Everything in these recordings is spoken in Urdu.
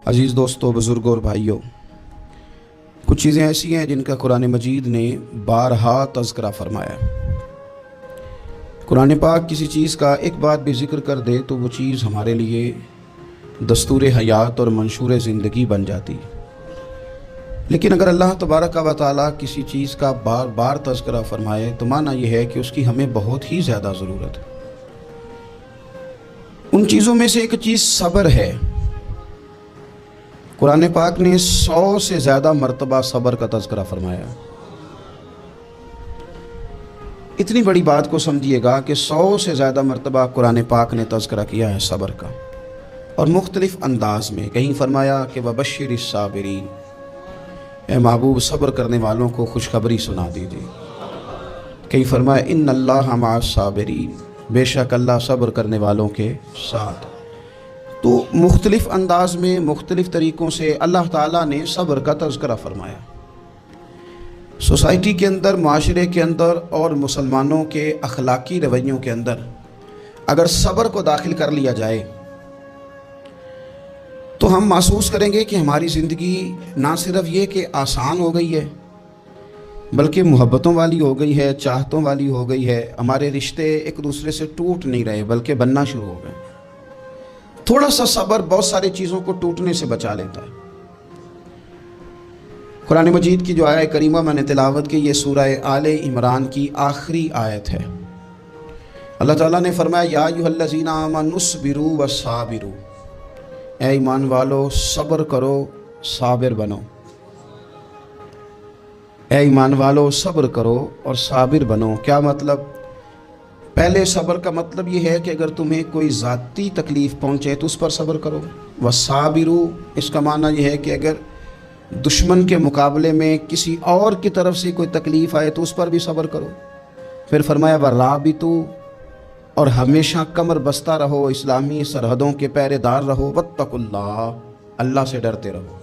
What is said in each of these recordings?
عزیز دوستو، بزرگوں اور بھائیوں، کچھ چیزیں ایسی ہیں جن کا قرآن مجید نے بارہا تذکرہ فرمایا۔ قرآن پاک کسی چیز کا ایک بات بھی ذکر کر دے تو وہ چیز ہمارے لیے دستور حیات اور منشور زندگی بن جاتی۔ لیکن اگر اللہ تبارک و تعالیٰ کسی چیز کا بار بار تذکرہ فرمائے تو معنی یہ ہے کہ اس کی ہمیں بہت ہی زیادہ ضرورت ہے۔ ان چیزوں میں سے ایک چیز صبر ہے۔ قرآن پاک نے 100 سے زیادہ مرتبہ صبر کا تذکرہ فرمایا۔ اتنی بڑی بات کو سمجھیے گا کہ 100 سے زیادہ مرتبہ قرآن پاک نے تذکرہ کیا ہے صبر کا، اور مختلف انداز میں۔ کہیں فرمایا کہ وَبَشِّرِ الصَّابِرِينَ، اے محبوب صبر کرنے والوں کو خوشخبری سنا دیجیے۔ کہیں فرمایا اِنَّ اللَّهَ مَعَ الصَّابِرِينَ، بے شک اللہ صبر کرنے والوں کے ساتھ۔ تو مختلف انداز میں، مختلف طریقوں سے اللہ تعالیٰ نے صبر کا تذکرہ فرمایا۔ سوسائٹی کے اندر، معاشرے کے اندر اور مسلمانوں کے اخلاقی رویوں کے اندر اگر صبر کو داخل کر لیا جائے تو ہم محسوس کریں گے کہ ہماری زندگی نہ صرف یہ کہ آسان ہو گئی ہے بلکہ محبتوں والی ہو گئی ہے، چاہتوں والی ہو گئی ہے۔ ہمارے رشتے ایک دوسرے سے ٹوٹ نہیں رہے بلکہ بننا شروع ہو گئے۔ تھوڑا سا صبر بہت ساری چیزوں کو ٹوٹنے سے بچا لیتا ہے۔ قرآن مجید کی جو آیت کریمہ میں نے تلاوت کی، یہ سورہ آل عمران کی آخری آیت ہے۔ اللہ تعالیٰ نے فرمایا یا ایھا الذین آمنوا اصبروا وصابروا، اے ایمان والو صبر کرو، صابر بنو۔ اے ایمان والو صبر کرو اور صابر بنو۔ کیا مطلب؟ پہلے صبر کا مطلب یہ ہے کہ اگر تمہیں کوئی ذاتی تکلیف پہنچے تو اس پر صبر کرو۔ وصابروا، اس کا معنی یہ ہے کہ اگر دشمن کے مقابلے میں کسی اور کی طرف سے کوئی تکلیف آئے تو اس پر بھی صبر کرو۔ پھر فرمایا ورابطوا، اور ہمیشہ کمر بستہ رہو، اسلامی سرحدوں کے پہرے دار رہو۔ واتقوا اللہ، اللہ سے ڈرتے رہو۔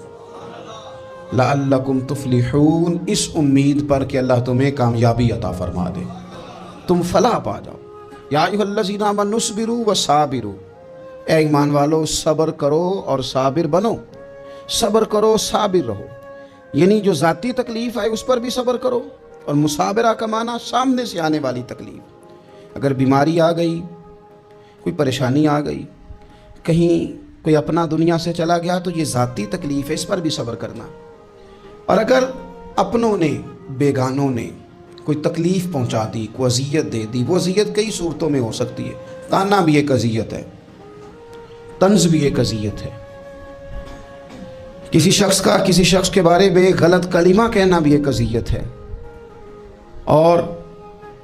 لعلکم تفلحون، اس امید پر کہ اللہ تمہیں کامیابی عطا فرما دے، تم فلاح پا جاؤ۔ یا ایھا الذین آمنوا اصبروا وصابروا، اے ایمان والو صبر کرو اور صابر بنو۔ صبر کرو، صابر رہو، یعنی جو ذاتی تکلیف آئے اس پر بھی صبر کرو۔ اور مصابرہ کا معنی سامنے سے آنے والی تکلیف، اگر بیماری آ گئی، کوئی پریشانی آ گئی، کہیں کوئی اپنا دنیا سے چلا گیا تو یہ ذاتی تکلیف ہے، اس پر بھی صبر کرنا۔ اور اگر اپنوں نے، بیگانوں نے کوئی تکلیف پہنچا دی، کوئی اذیت دے دی، وہ اذیت کئی صورتوں میں ہو سکتی ہے۔ تانا بھی ایک اذیت ہے، طنز بھی ایک اذیت ہے، کسی شخص کے بارے میں غلط کلمہ کہنا بھی ایک اذیت ہے، اور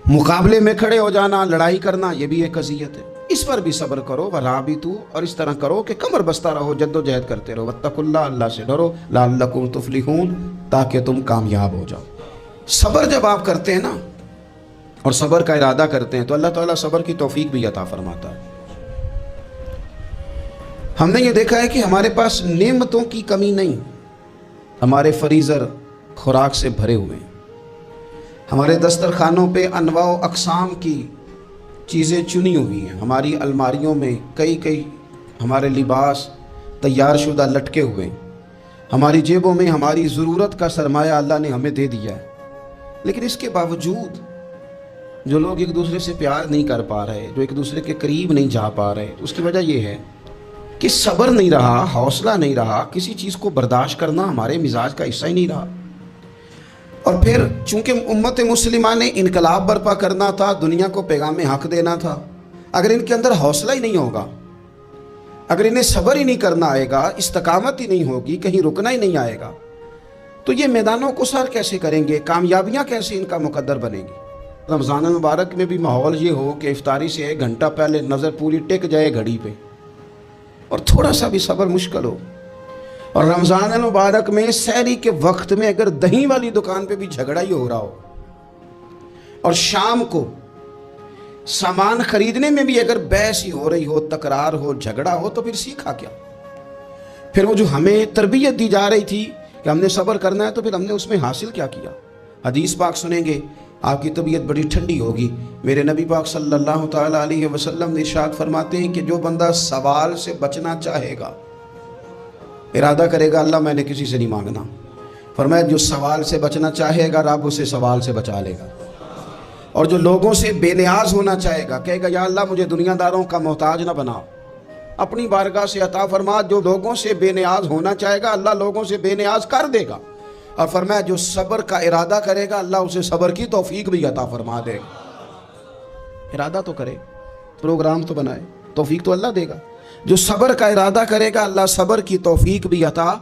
مقابلے میں کھڑے ہو جانا، لڑائی کرنا، یہ بھی ایک اذیت ہے۔ اس پر بھی صبر کرو۔ ورابطوا، اور اس طرح کرو کہ کمر بستہ رہو، جد و جہد کرتے رہو۔ واتقوا اللہ، اللہ سے ڈرو۔ لعلکم تفلحون، تاکہ تم کامیاب ہو جاؤ۔ صبر جب آپ کرتے ہیں نا، اور صبر کا ارادہ کرتے ہیں تو اللہ تعالیٰ صبر کی توفیق بھی عطا فرماتا ہے۔ ہم نے یہ دیکھا ہے کہ ہمارے پاس نعمتوں کی کمی نہیں، ہمارے فریزر خوراک سے بھرے ہوئے ہیں، ہمارے دسترخوانوں پہ انواع و اقسام کی چیزیں چنی ہوئی ہیں، ہماری الماریوں میں کئی ہمارے لباس تیار شدہ لٹکے ہوئے ہیں، ہماری جیبوں میں ہماری ضرورت کا سرمایہ اللہ نے ہمیں دے دیا ہے۔ لیکن اس کے باوجود جو لوگ ایک دوسرے سے پیار نہیں کر پا رہے، جو ایک دوسرے کے قریب نہیں جا پا رہے، اس کی وجہ یہ ہے کہ صبر نہیں رہا، حوصلہ نہیں رہا، کسی چیز کو برداشت کرنا ہمارے مزاج کا حصہ ہی نہیں رہا۔ اور پھر چونکہ امت مسلمہ نے انقلاب برپا کرنا تھا، دنیا کو پیغام حق دینا تھا، اگر ان کے اندر حوصلہ ہی نہیں ہوگا، اگر انہیں صبر ہی نہیں کرنا آئے گا، استقامت ہی نہیں ہوگی، کہیں رکنا ہی نہیں آئے گا، تو یہ میدانوں کو سر کیسے کریں گے؟ کامیابیاں کیسے ان کا مقدر بنے گی؟ رمضان المبارک میں بھی ماحول یہ ہو کہ افطاری سے 1 گھنٹہ پہلے نظر پوری ٹک جائے گھڑی پہ، اور تھوڑا سا بھی صبر مشکل ہو۔ اور رمضان المبارک میں سحری کے وقت میں اگر دہی والی دکان پہ بھی جھگڑا ہی ہو رہا ہو، اور شام کو سامان خریدنے میں بھی اگر بحث ہی ہو رہی ہو، تکرار ہو، جھگڑا ہو، تو پھر سیکھا کیا؟ پھر وہ جو ہمیں تربیت دی جا رہی تھی کہ ہم نے صبر کرنا ہے، تو پھر ہم نے اس میں حاصل کیا کیا؟ حدیث پاک سنیں گے، آپ کی طبیعت بڑی ٹھنڈی ہوگی۔ میرے نبی پاک صلی اللہ تعالیٰ علیہ وسلم نے ارشاد فرماتے ہیں کہ جو بندہ سوال سے بچنا چاہے گا ارادہ کرے گا اللہ میں نے کسی سے نہیں مانگنا. فرمایا جو سوال سے بچنا چاہے گا رب اسے سوال سے بچا لے گا. اور جو لوگوں سے بے نیاز ہونا چاہے گا کہے گا یا اللہ مجھے دنیا داروں کا محتاج نہ بنا، اپنی بارگاہ سے عطا فرما. جو لوگوں سے بے نیاز ہونا چاہے گا اللہ لوگوں سے بے نیاز کر دے گا. اور فرمایا جو صبر کا ارادہ کرے گا اللہ اسے صبر کی توفیق بھی عطا فرما دے گا. ارادہ تو کرے، پروگرام تو بنائے، توفیق تو اللہ دے گا. جو صبر کا ارادہ کرے گا اللہ صبر کی توفیق بھی عطا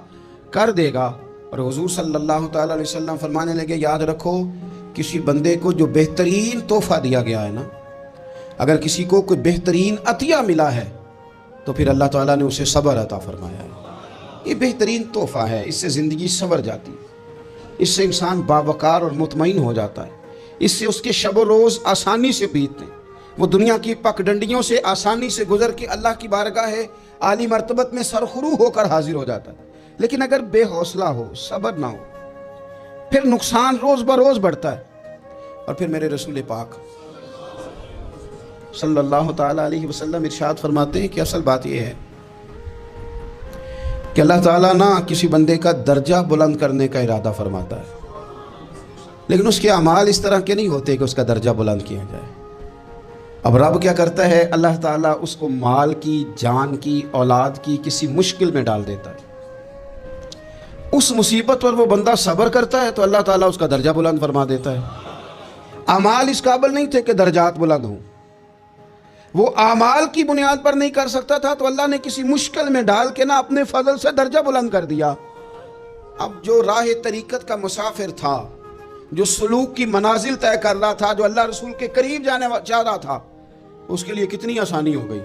کر دے گا. اور حضور صلی اللہ تعالی علیہ وسلم فرمانے لگے یاد رکھو کسی بندے کو جو بہترین تحفہ دیا گیا ہے نا، اگر کسی کو کوئی بہترین عطیہ ملا ہے تو پھر اللہ تعالیٰ نے اسے صبر عطا فرمایا ہے. یہ بہترین تحفہ ہے، اس سے زندگی سنور جاتی ہے، اس سے انسان باوقار اور مطمئن ہو جاتا ہے، اس سے اس کے شب و روز آسانی سے بیتتے ہیں. وہ دنیا کی پک ڈنڈیوں سے آسانی سے گزر کے اللہ کی بارگاہ ہے عالی مرتبت میں سرخرو ہو کر حاضر ہو جاتا ہے. لیکن اگر بے حوصلہ ہو، صبر نہ ہو، پھر نقصان روز بروز بڑھتا ہے. اور پھر میرے رسول پاک صلی اللہ تعالیٰ علیہ وسلم ارشاد فرماتے ہیں کہ اصل بات یہ ہے کہ اللہ تعالیٰ نہ کسی بندے کا درجہ بلند کرنے کا ارادہ فرماتا ہے، لیکن اس کے اعمال اس طرح کے نہیں ہوتے کہ اس کا درجہ بلند کیا جائے. اب رب کیا کرتا ہے، اللہ تعالیٰ اس کو مال کی، جان کی، اولاد کی کسی مشکل میں ڈال دیتا ہے. اس مصیبت پر وہ بندہ صبر کرتا ہے تو اللہ تعالیٰ اس کا درجہ بلند فرما دیتا ہے. اعمال اس قابل نہیں تھے کہ درجات بلند ہوں، وہ اعمال کی بنیاد پر نہیں کر سکتا تھا تو اللہ نے کسی مشکل میں ڈال کے نا اپنے فضل سے درجہ بلند کر دیا. اب جو راہ طریقت کا مسافر تھا، جو سلوک کی منازل طے کر رہا تھا، جو اللہ رسول کے قریب جانے چاہ رہا تھا، اس کے لیے کتنی آسانی ہو گئی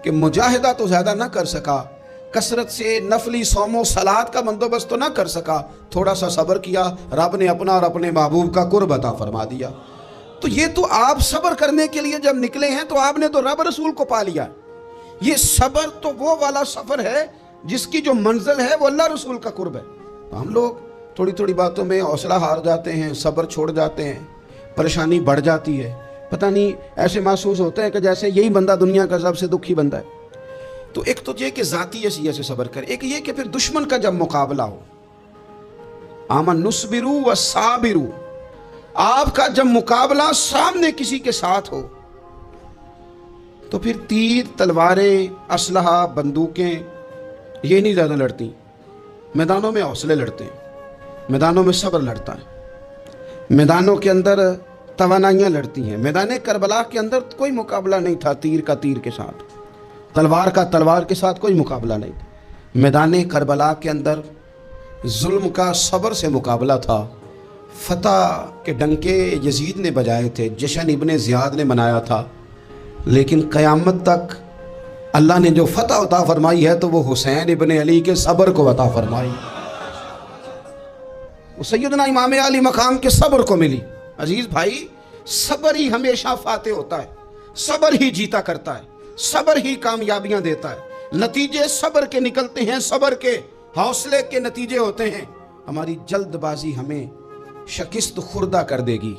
کہ مجاہدہ تو زیادہ نہ کر سکا، کثرت سے نفلی صوم و صلات کا بندوبست تو نہ کر سکا، تھوڑا سا صبر کیا، رب نے اپنا اور اپنے محبوب کا قرب عطا فرما دیا. تو یہ تو آپ صبر کرنے کے لیے جب نکلے ہیں تو آپ نے تو رب رسول کو پا لیا. یہ صبر تو وہ والا سفر ہے جس کی جو منزل ہے وہ اللہ رسول کا قرب ہے. تو ہم لوگ تھوڑی تھوڑی باتوں میں حوصلہ ہار جاتے ہیں، صبر چھوڑ جاتے ہیں، پریشانی بڑھ جاتی ہے، پتہ نہیں ایسے محسوس ہوتا ہے کہ جیسے یہی بندہ دنیا کا سب سے دکھی بندہ ہے. تو ایک تو یہ کہ ذاتی حیثیت سے صبر کرے، ایک یہ کہ پھر دشمن کا جب مقابلہ ہو، آمن نصبرو و صابرو، آپ کا جب مقابلہ سامنے کسی کے ساتھ ہو تو پھر تیر، تلواریں، اسلحہ، بندوقیں یہ نہیں زیادہ لڑتی. میدانوں میں حوصلے لڑتے ہیں، میدانوں میں صبر لڑتا ہے، میدانوں کے اندر توانائیاں لڑتی ہیں. میدان کربلا کے اندر کوئی مقابلہ نہیں تھا تیر کا تیر کے ساتھ، تلوار کا تلوار کے ساتھ کوئی مقابلہ نہیں تھا. میدان کربلا کے اندر ظلم کا صبر سے مقابلہ تھا. فتح کے ڈنکے یزید نے بجائے تھے، جشن ابن زیاد نے منایا تھا، لیکن قیامت تک اللہ نے جو فتح عطا فرمائی ہے تو وہ حسین ابن علی کے صبر کو عطا فرمائی، وہ سیدنا امام علی مقام کے صبر کو ملی. عزیز بھائی، صبر ہی ہمیشہ فاتح ہوتا ہے، صبر ہی جیتا کرتا ہے، صبر ہی کامیابیاں دیتا ہے. نتیجے صبر کے نکلتے ہیں، صبر کے، حوصلے کے نتیجے ہوتے ہیں. ہماری جلد بازی ہمیں شکست خوردہ کر دے گی،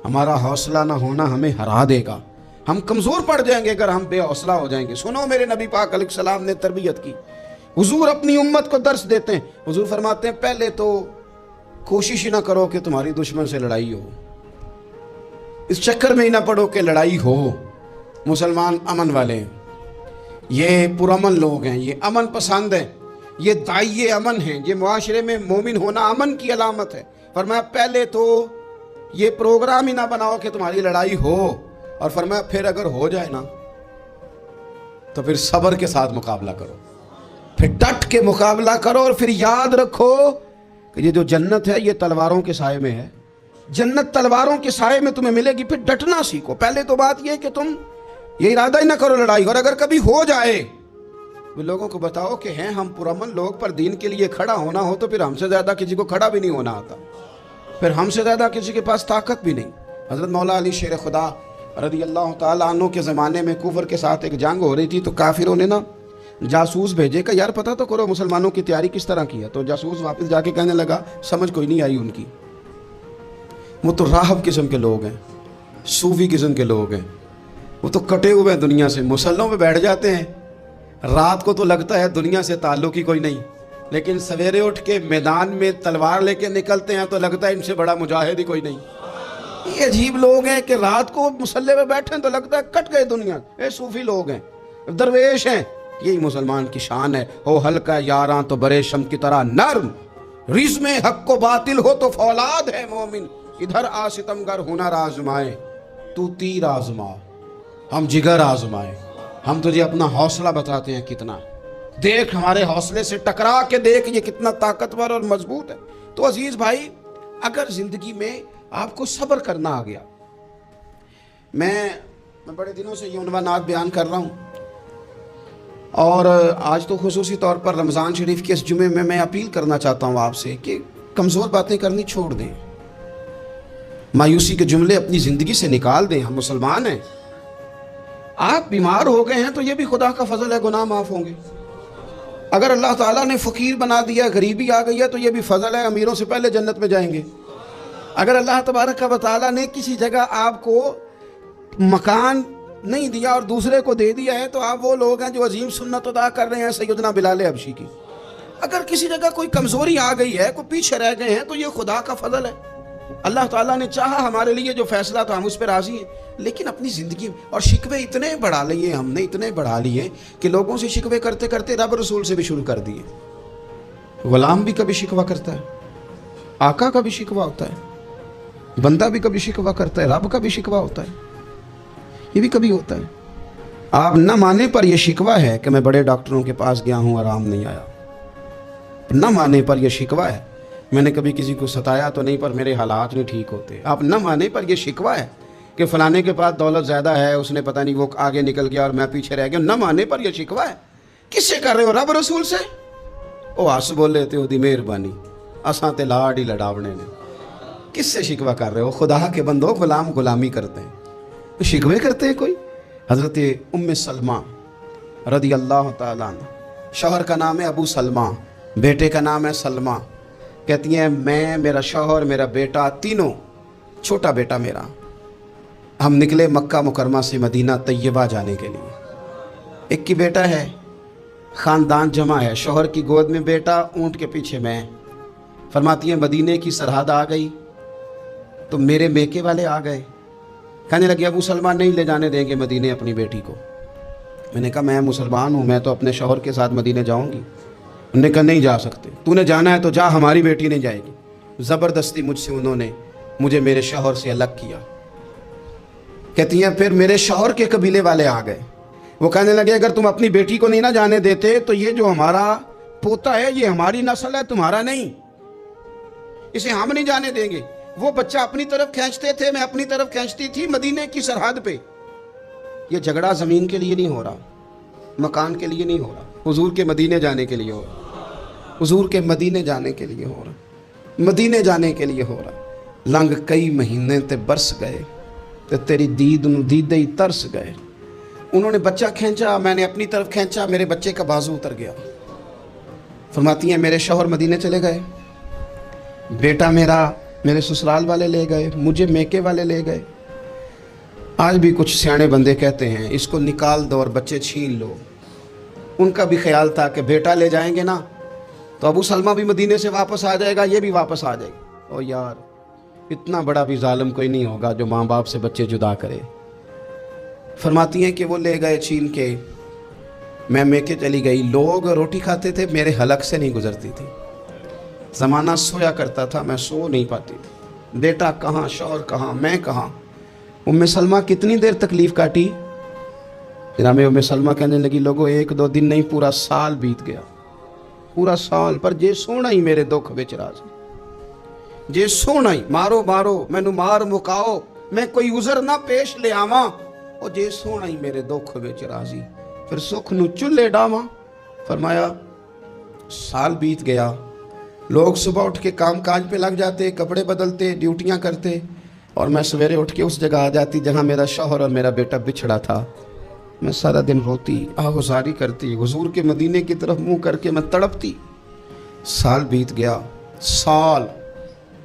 ہمارا حوصلہ نہ ہونا ہمیں ہرا دے گا. ہم کمزور پڑ جائیں گے اگر ہم بے حوصلہ ہو جائیں گے. سنو، میرے نبی پاک علیہ السلام نے تربیت کی. حضور اپنی امت کو درس دیتے ہیں. حضور فرماتے ہیں پہلے تو کوشش ہی نہ کرو کہ تمہاری دشمن سے لڑائی ہو، اس چکر میں ہی نہ پڑو کہ لڑائی ہو. مسلمان امن والے ہیں، یہ پرامن لوگ ہیں، یہ امن پسند ہیں، یہ داعیے امن ہیں، یہ معاشرے میں مومن ہونا امن کی علامت ہے. فرمایا پہلے تو یہ پروگرام ہی نہ بناؤ کہ تمہاری لڑائی ہو، اور فرمایا پھر اگر ہو جائے نا تو پھر صبر کے ساتھ مقابلہ کرو، پھر ڈٹ کے مقابلہ کرو. اور پھر یاد رکھو کہ یہ جو جنت ہے یہ تلواروں کے سائے میں ہے، جنت تلواروں کے سائے میں تمہیں ملے گی. پھر ڈٹنا سیکھو. پہلے تو بات یہ کہ تم یہ ارادہ ہی نہ کرو لڑائی، اور اگر کبھی ہو جائے وہ لوگوں کو بتاؤ کہ ہیں ہم پرامن لوگ، پر دین کے لیے کھڑا ہونا ہو تو پھر ہم سے زیادہ کسی کو کھڑا بھی نہیں ہونا آتا، پھر ہم سے زیادہ کسی کے پاس طاقت بھی نہیں. حضرت مولا علی شیر خدا رضی اللہ تعالیٰ عنہ کے زمانے میں کفر کے ساتھ ایک جنگ ہو رہی تھی، تو کافروں نے نا جاسوس بھیجے کہ یار پتہ تو کرو مسلمانوں کی تیاری کس طرح کی ہے. تو جاسوس واپس جا کے کہنے لگا سمجھ کوئی نہیں آئی ان کی، وہ تو راہب قسم کے لوگ ہیں، صوفی قسم کے لوگ ہیں، وہ تو کٹے ہوئے ہیں دنیا سے، مسلوں پہ بیٹھ جاتے ہیں، رات کو تو لگتا ہے دنیا سے تعلق ہی کوئی نہیں، لیکن سویرے اٹھ کے میدان میں تلوار لے کے نکلتے ہیں تو لگتا ہے ان سے بڑا مجاہد ہی کوئی نہیں. یہ عجیب لوگ ہیں کہ رات کو مصلے پہ بیٹھیں تو لگتا ہے کٹ گئے دنیا. یہ صوفی لوگ ہیں, درویش ہیں. یہی مسلمان کی شان ہے. ہو ہلکا یاراں تو برے شم کی طرح نرم, رزم حق و باطل ہو تو فولاد ہے مومن. ادھر آ ستمگر ہنر آزمائے, تو تیر آزما, ہم جگر آزمائے. ہم تجھے اپنا حوصلہ بتاتے ہیں کتنا, دیکھ ہمارے حوصلے سے ٹکرا کے دیکھ یہ کتنا طاقتور اور مضبوط ہے. تو عزیز بھائی, اگر زندگی میں آپ کو صبر کرنا آ گیا, میں بڑے دنوں سے یہ عنوانات بیان کر رہا ہوں, اور آج تو خصوصی طور پر رمضان شریف کے اس جمعے میں میں اپیل کرنا چاہتا ہوں آپ سے کہ کمزور باتیں کرنی چھوڑ دیں, مایوسی کے جملے اپنی زندگی سے نکال دیں. ہم مسلمان ہیں. آپ بیمار ہو گئے ہیں تو یہ بھی خدا کا فضل ہے, گناہ معاف ہوں گے. اگر اللہ تعالیٰ نے فقیر بنا دیا, غریبی آ گئی ہے تو یہ بھی فضل ہے, امیروں سے پہلے جنت میں جائیں گے. اگر اللہ تبارک و تعالیٰ نے کسی جگہ آپ کو مکان نہیں دیا اور دوسرے کو دے دیا ہے تو آپ وہ لوگ ہیں جو عظیم سنت ادا کر رہے ہیں سیدنا بلال حبشی کی. اگر کسی جگہ کوئی کمزوری آ گئی ہے, کوئی پیچھے رہ گئے ہیں تو یہ خدا کا فضل ہے. اللہ تعالیٰ نے چاہا ہمارے لیے جو فیصلہ تو ہم اس پہ راضی ہیں. لیکن اپنی زندگی اور شکوے اتنے بڑھا لیے, ہم نے اتنے بڑھا لیے کہ لوگوں سے شکوے کرتے کرتے رب رسول سے بھی شروع کر دیے. غلام بھی کبھی شکوہ کرتا ہے, آقا کا بھی شکوہ ہوتا ہے, بندہ بھی کبھی شکوہ کرتا ہے, رب کا بھی شکوہ ہوتا ہے, یہ بھی کبھی ہوتا ہے. آپ نہ مانے پر یہ شکوہ ہے کہ میں بڑے ڈاکٹروں کے پاس گیا ہوں, آرام نہیں آیا. نہ مانے پر یہ شکوہ ہے میں نے کبھی کسی کو ستایا تو نہیں پر میرے حالات نہیں ٹھیک ہوتے. آپ نہ مانے پر یہ شکوہ ہے کہ فلانے کے پاس دولت زیادہ ہے, اس نے پتہ نہیں وہ آگے نکل گیا اور میں پیچھے رہ گیا. نہ مانے پر یہ شکوہ ہے. کس سے کر رہے ہو؟ رب رسول سے. او آس بول لیتے ہو دی مہربانی, اساں تے لاڈ ہی لڑاونے نے. کس سے شکوہ کر رہے ہو؟ خدا کے بندو, غلام غلامی کرتے ہیں, شکوے کرتے ہیں کوئی. حضرت ام سلمہ رضی اللہ تعالیٰ عنہ, شوہر کا نام ہے ابو سلمہ, بیٹے کا نام ہے سلمہ. کہتی ہیں میں, میرا شوہر, میرا بیٹا, تینوں, چھوٹا بیٹا میرا, ہم نکلے مکہ مکرمہ سے مدینہ طیبہ جانے کے لیے. ایک کی بیٹا ہے, خاندان جمع ہے, شوہر کی گود میں بیٹا, اونٹ کے پیچھے میں. فرماتی ہیں مدینے کی سرحد آ گئی تو میرے میکے والے آ گئے, کہنے لگے ابو سلمہ نہیں لے جانے دیں گے مدینے اپنی بیٹی کو. میں نے کہا میں مسلمان ہوں, میں تو اپنے شوہر کے ساتھ مدینے جاؤں گی. انہوں نے کہا نہیں جا سکتے, تو نے جانا ہے تو جا, ہماری بیٹی نہیں جائے گی. زبردستی مجھ سے انہوں نے مجھے میرے شوہر سے الگ کیا. کہتی ہیں پھر میرے شوہر کے قبیلے والے آ گئے, وہ کہنے لگے اگر تم اپنی بیٹی کو نہیں نہ جانے دیتے تو یہ جو ہمارا پوتا ہے یہ ہماری نسل ہے, تمہارا نہیں, اسے ہم نہیں جانے دیں گے. وہ بچہ اپنی طرف کھینچتے تھے, میں اپنی طرف کھینچتی تھی مدینے کی سرحد پہ. یہ جھگڑا زمین کے لیے نہیں ہو رہا, مکان کے لیے نہیں ہو رہا, حضور کے مدینے جانے کے لیے ہو رہا, حضور کے مدینے جانے کے لیے ہو رہا, مدینے جانے کے لیے ہو رہا. لنگ کئی مہینے تے برس گئے تے تیری دید نو دیدے ہی ترس گئے. انہوں نے بچہ کھینچا, میں نے اپنی طرف کھینچا, میرے بچے کا بازو اتر گیا. فرماتی ہیں میرے شوہر مدینے چلے گئے, بیٹا میرا میرے سسرال والے لے گئے, مجھے میکے والے لے گئے. آج بھی کچھ سیانے بندے کہتے ہیں اس کو نکال دو اور بچے چھین لو. ان کا بھی خیال تھا کہ بیٹا لے جائیں گے نا تو ابو سلمہ بھی مدینے سے واپس آ جائے گا, یہ بھی واپس آ جائے گا. او یار, اتنا بڑا بھی ظالم کوئی نہیں ہوگا جو ماں باپ سے بچے جدا کرے. فرماتی ہیں کہ وہ لے گئے چھین کے, میں میکے چلی گئی. لوگ روٹی کھاتے تھے, میرے حلق سے نہیں گزرتی تھی. زمانہ سویا کرتا تھا, میں سو نہیں پاتی تھی. بیٹا کہاں, شوہر کہاں, میں کہاں. ام سلمہ کتنی دیر تکلیف کاٹی. جناب ام سلمہ کہنے لگی لوگو 1-2 دن نہیں, پورا سال بیت گیا, پورا سال. پر جے سونا ہی میرے دکھ وچ راضی, جے سونا ہی مارو مارو مینو مار مکاؤ, میں کوئی عذر نہ پیش لے آواں, او جے سونا ہی میرے دکھ وچ راضی, پھر سکھ نو چلے ڈاواں. فرمایا سال بیت گیا, لوگ صبح اٹھ کے کام کاج پہ لگ جاتے, کپڑے بدلتے, ڈیوٹیاں کرتے, اور میں سویرے اٹھ کے اس جگہ آ جاتی جہاں میرا شوہر اور میرا بیٹا بچھڑا تھا. میں سارا دن روتی, آہوزاری کرتی, حضور کے مدینے کی طرف منہ کر کے میں تڑپتی. سال بیت گیا, سال,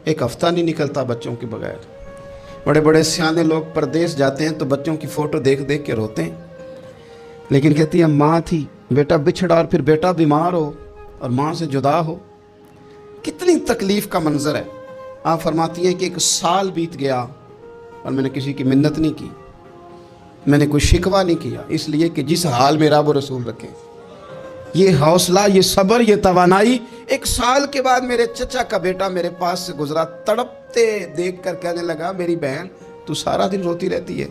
ایک ہفتہ نہیں نکلتا بچوں کے بغیر. بڑے بڑے سیانے لوگ پردیس جاتے ہیں تو بچوں کی فوٹو دیکھ دیکھ کے روتے ہیں, لیکن کہتی ہے ماں تھی, بیٹا بچھڑا اور پھر بیٹا بیمار ہو, اور ماں سے جدا ہو، کتنی تکلیف کا منظر ہے۔ آپ فرماتی ہیں کہ 1 سال بیت گیا اور میں نے کسی کی منت نہیں کی، میں نے کوئی شکوہ نہیں کیا، اس لیے کہ جس حال میں رب و رسول رکھے۔ یہ حوصلہ، یہ صبر، یہ توانائی 1 سال کے بعد میرے چچا کا بیٹا میرے پاس سے گزرا، تڑپتے دیکھ کر کہنے لگا میری بہن تو سارا دن روتی رہتی ہے۔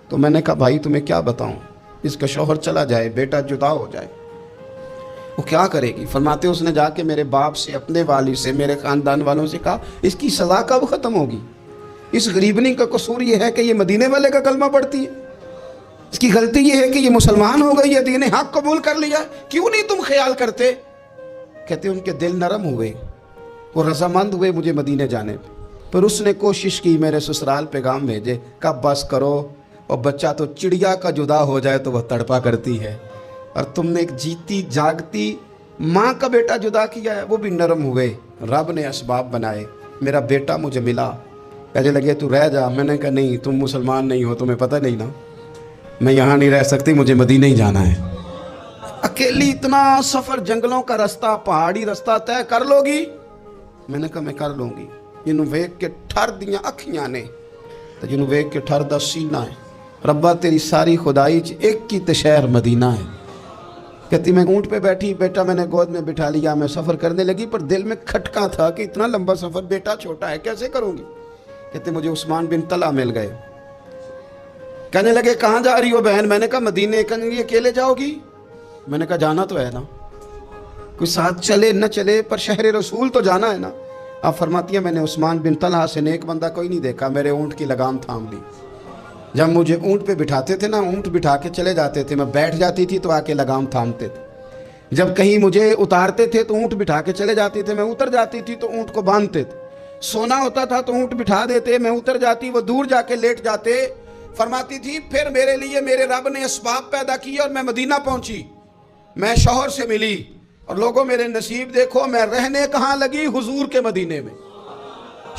تو میں نے کہا بھائی تمہیں کیا بتاؤں، اس کا شوہر چلا جائے، بیٹا جدا ہو جائے، وہ کیا کرے گی؟ فرماتے اس نے جا کے میرے باپ سے، اپنے والد سے، میرے خاندان والوں سے کہا اس کی سزا کب ختم ہوگی؟ اس غریبنی کا قصور یہ ہے کہ یہ مدینے والے کا کلمہ پڑھتی ہے، اس کی غلطی یہ ہے کہ یہ مسلمان ہو گئی ہے، دین حق قبول کر لیا، کیوں نہیں تم خیال کرتے؟ کہتے ان کے دل نرم ہوئے، وہ رضامند ہوئے مجھے مدینے جانے پہ۔ پر اس نے کوشش کی میرے سسرال پیغام بھیجے، کب بس کرو، اور بچہ تو چڑیا کا جدا ہو جائے تو وہ تڑپا کرتی ہے، اور تم نے ایک جیتی جاگتی ماں کا بیٹا جدا کیا ہے۔ وہ بھی نرم ہوئے، رب نے اسباب بنائے، میرا بیٹا مجھے ملا۔ کہنے لگے تو رہ جا، میں نے کہا نہیں، تم مسلمان نہیں ہو، تمہیں پتہ نہیں نا، میں یہاں نہیں رہ سکتی، مجھے مدینہ ہی جانا ہے۔ اکیلی اتنا سفر، جنگلوں کا رستہ، پہاڑی رستہ طے کر لو گی؟ میں نے کہا میں کر لوں گی۔ جنہوں ویک کے ٹھر دیاں اکھیاں نے تو جنہوں ویک کے ٹھر دا سینہ ہے، ربا تیری ساری خدائی ایک کی تشہر مدینہ ہے۔ کہتی میں اونٹ پہ بیٹھی، بیٹا میں نے گود میں بٹھا لیا، میں سفر کرنے لگی، پر دل میں کھٹکا تھا کہ اتنا لمبا سفر، بیٹا چھوٹا ہے، کیسے کروں گی؟ کہتے مجھے عثمان بن طلحہ مل گئے، کہنے لگے کہاں جا رہی ہو بہن؟ میں نے کہا مدینے۔ کہنے لگے اکیلے جاؤ گی؟ میں نے کہا جانا تو ہے نا، کوئی ساتھ چلے نہ چلے پر شہر رسول تو جانا ہے نا۔ آپ فرماتی ہیں میں نے عثمان بن طلحہ سے نیک بندہ کوئی نہیں دیکھا، میرے اونٹ کی لگام تھام لی۔ جب مجھے اونٹ پہ بٹھاتے تھے نا، اونٹ بٹھا کے چلے جاتے تھے، میں بیٹھ جاتی تھی تو آ کے لگام تھامتے تھے۔ جب کہیں مجھے اتارتے تھے تو اونٹ بٹھا کے چلے جاتے تھے، میں اتر جاتی تھی تو اونٹ کو باندھتے تھے۔ سونا ہوتا تھا تو اونٹ بٹھا دیتے، میں اتر جاتی، وہ دور جا کے لیٹ جاتے۔ فرماتی تھی پھر میرے لیے میرے رب نے اسباب پیدا کیے اور میں مدینہ پہنچی، میں شوہر سے ملی، اور لوگوں میرے نصیب دیکھو، میں رہنے کہاں لگی؟ حضور کے مدینے میں،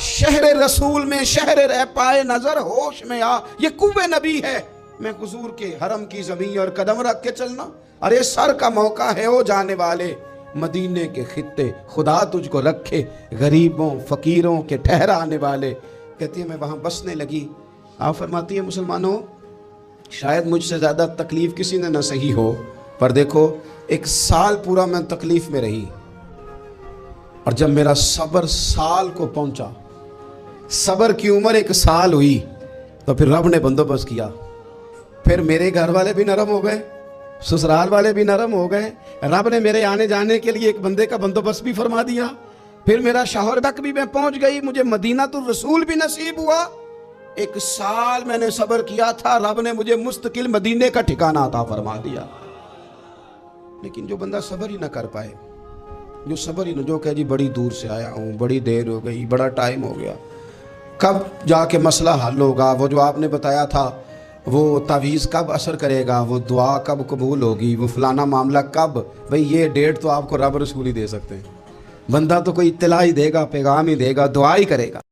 شہر رسول میں، شہر رہ پائے نظر ہوش میں آ، یہ کوہ نبی ہے، میں حضور کے حرم کی زمین اور قدم رکھ کے چلنا۔ ارے سر کا موقع ہے او جانے والے، مدینے کے خطے خدا تجھ کو رکھے، غریبوں فقیروں کے ٹھہرانے والے۔ کہتی ہے میں وہاں بسنے لگی۔ آپ فرماتی ہیں مسلمانوں شاید مجھ سے زیادہ تکلیف کسی نے نہ سہی ہو، پر دیکھو 1 سال پورا میں تکلیف میں رہی، اور جب میرا صبر سال کو پہنچا، صبر کی عمر 1 سال ہوئی، تو پھر رب نے بندوبست کیا، پھر میرے گھر والے بھی نرم ہو گئے، سسرال والے بھی نرم ہو گئے، رب نے میرے آنے جانے کے لیے ایک بندے کا بندوبست بھی فرما دیا، پھر میرا شوہر تک بھی میں پہنچ گئی، مجھے مدینہ الرسول بھی نصیب ہوا۔ 1 سال میں نے صبر کیا تھا، رب نے مجھے مستقل مدینے کا ٹھکانہ عطا فرما دیا۔ لیکن جو بندہ صبر ہی نہ کر پائے، جو صبر ہی نہ، جو کہ جی بڑی دور سے آیا ہوں، بڑی دیر ہو گئی، بڑا ٹائم ہو گیا، کب جا کے مسئلہ حل ہوگا؟ وہ جو آپ نے بتایا تھا وہ تعویذ کب اثر کرے گا؟ وہ دعا کب قبول ہوگی؟ وہ فلانا معاملہ کب؟ بھئی یہ ڈیٹ تو آپ کو رب رسول ہی دے سکتے ہیں، بندہ تو کوئی اطلاع ہی دے گا، پیغام ہی دے گا، دعا ہی کرے گا۔